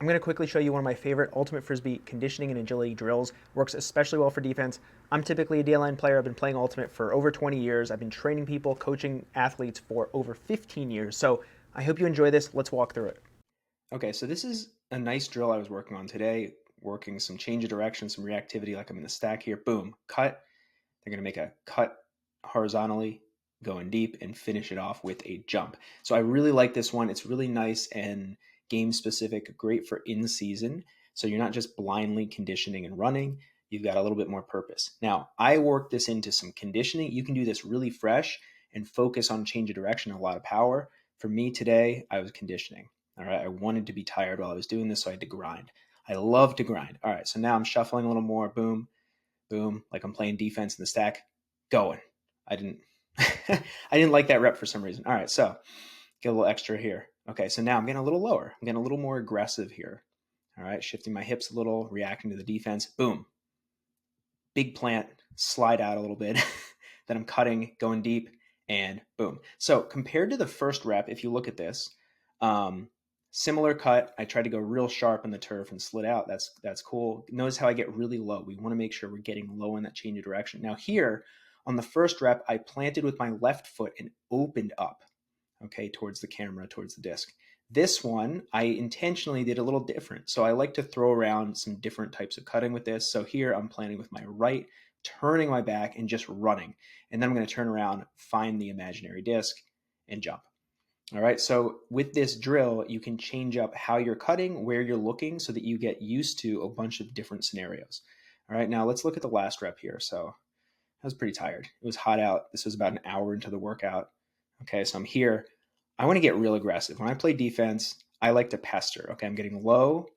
I'm going to quickly show you one of my favorite ultimate Frisbee conditioning and agility drills. Works especially well for defense. I'm typically a D-line player. I've been playing ultimate for over 20 years. I've been training people, coaching athletes for over 15 years. So I hope you enjoy this. Let's walk through it. Okay, so this is a nice drill I was working on today, working some change of direction, some reactivity like I'm in the stack here. Boom, cut. They're going to make a cut horizontally, going deep, and finish it off with a jump. So I really like this one. It's really nice and game specific, great for in season. So you're not just blindly conditioning and running. You've got a little bit more purpose. Now, I work this into some conditioning. You can do this really fresh and focus on change of direction, a lot of power. For me today, I was conditioning. All right, I wanted to be tired while I was doing this, so I had to grind. I love to grind. All right, so now I'm shuffling a little more. Boom, boom, like I'm playing defense in the stack. Going. I didn't I didn't like that rep for some reason. All right, so get a little extra here. Okay, so now I'm getting a little lower. I'm getting a little more aggressive here. All right, shifting my hips a little, reacting to the defense. Boom. Big plant, slide out a little bit. Then I'm cutting, going deep, and boom. So compared to the first rep, if you look at this, similar cut. I tried to go real sharp on the turf and slid out. That's cool. Notice how I get really low. We want to make sure we're getting low in that change of direction. Now here, on the first rep, I planted with my left foot and opened up, okay, towards the camera, towards the disc. This one, I intentionally did a little different. So I like to throw around some different types of cutting with this. So here I'm planting with my right, turning my back and just running. And then I'm going to turn around, find the imaginary disc, and jump. All right, so with this drill, you can change up how you're cutting, where you're looking, so that you get used to a bunch of different scenarios. All right, now let's look at the last rep here. So I was pretty tired. It was hot out. This was about an hour into the workout. Okay, so I'm here. I want to get real aggressive. When I play defense, I like to pester. Okay, I'm getting low.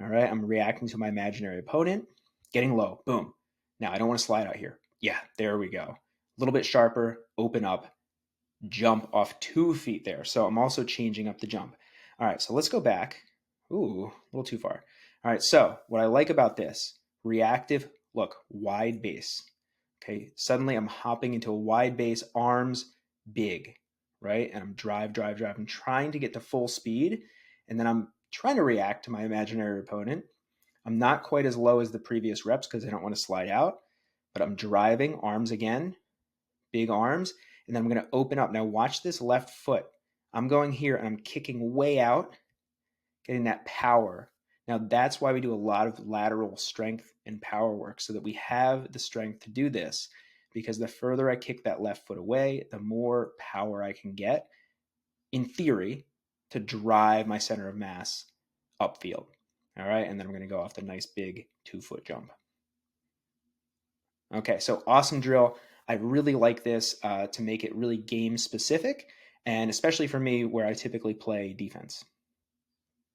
All right, I'm reacting to my imaginary opponent. Getting low. Boom. Now, I don't want to slide out here. Yeah, there we go. A little bit sharper. Open up. Jump off 2 feet there. So I'm also changing up the jump. All right, so let's go back. Ooh, a little too far. All right, so what I like about this, reactive, look, wide base. Okay, suddenly I'm hopping into a wide base, arms big, right? And I'm drive. I'm trying to get to full speed, and then I'm trying to react to my imaginary opponent. I'm not quite as low as the previous reps because I don't want to slide out, but I'm driving, arms again, big arms, and then I'm going to open up. Now watch this left foot. I'm going here and I'm kicking way out, getting that power. Now that's why we do a lot of lateral strength and power work, so that we have the strength to do this, because the further I kick that left foot away, the more power I can get, in theory, to drive my center of mass upfield. All right, and then I'm going to go off the nice big 2-foot jump. Okay, so awesome drill. I really like this to make it really game specific, and especially for me where I typically play defense.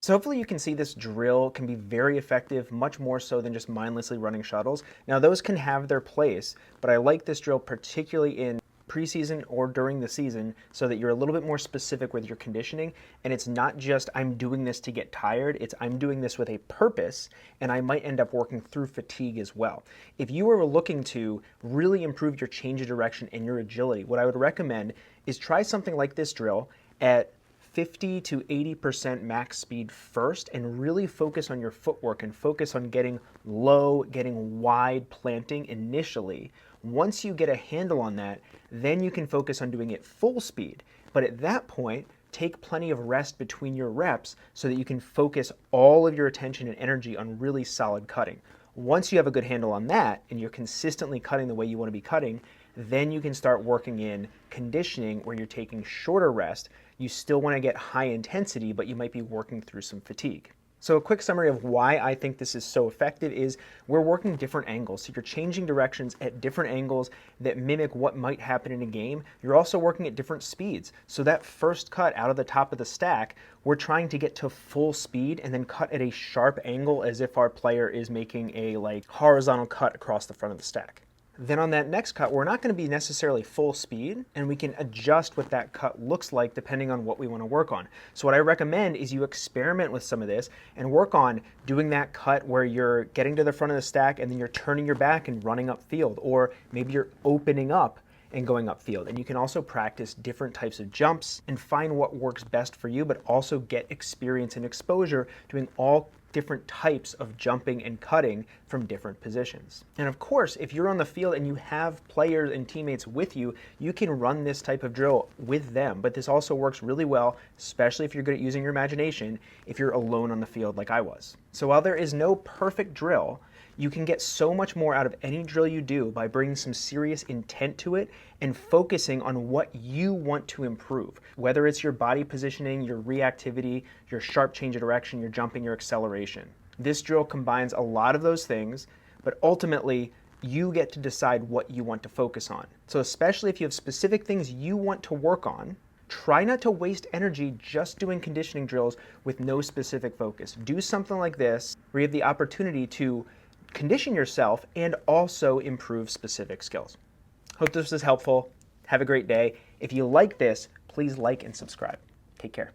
So hopefully you can see this drill can be very effective, much more so than just mindlessly running shuttles. Now those can have their place, but I like this drill particularly in preseason or during the season, so that you're a little bit more specific with your conditioning, and it's not just I'm doing this to get tired, it's I'm doing this with a purpose, and I might end up working through fatigue as well. If you are looking to really improve your change of direction and your agility, what I would recommend is try something like this drill at 50 to 80% max speed first, and really focus on your footwork and focus on getting low, getting wide planting initially. Once you get a handle on that, then you can focus on doing it full speed. But at that point, take plenty of rest between your reps so that you can focus all of your attention and energy on really solid cutting. Once you have a good handle on that and you're consistently cutting the way you want to be cutting, then you can start working in conditioning where you're taking shorter rest. You still want to get high intensity, but you might be working through some fatigue. So a quick summary of why I think this is so effective is we're working different angles. So you're changing directions at different angles that mimic what might happen in a game. You're also working at different speeds. So that first cut out of the top of the stack, we're trying to get to full speed and then cut at a sharp angle as if our player is making a horizontal cut across the front of the stack. Then on that next cut, we're not going to be necessarily full speed, and we can adjust what that cut looks like depending on what we want to work on. So what I recommend is you experiment with some of this and work on doing that cut where you're getting to the front of the stack and then you're turning your back and running upfield, or maybe you're opening up and going upfield. And you can also practice different types of jumps and find what works best for you, but also get experience and exposure doing all different types of jumping and cutting from different positions. And of course, if you're on the field and you have players and teammates with you, you can run this type of drill with them. But this also works really well, especially if you're good at using your imagination, if you're alone on the field like I was. So while there is no perfect drill, you can get so much more out of any drill you do by bringing some serious intent to it and focusing on what you want to improve. Whether it's your body positioning, your reactivity, your sharp change of direction, your jumping, your acceleration. This drill combines a lot of those things, but ultimately you get to decide what you want to focus on. So especially if you have specific things you want to work on, try not to waste energy just doing conditioning drills with no specific focus. Do something like this where you have the opportunity to condition yourself and also improve specific skills. Hope this was helpful. Have a great day. If you like this, please like and subscribe. Take care.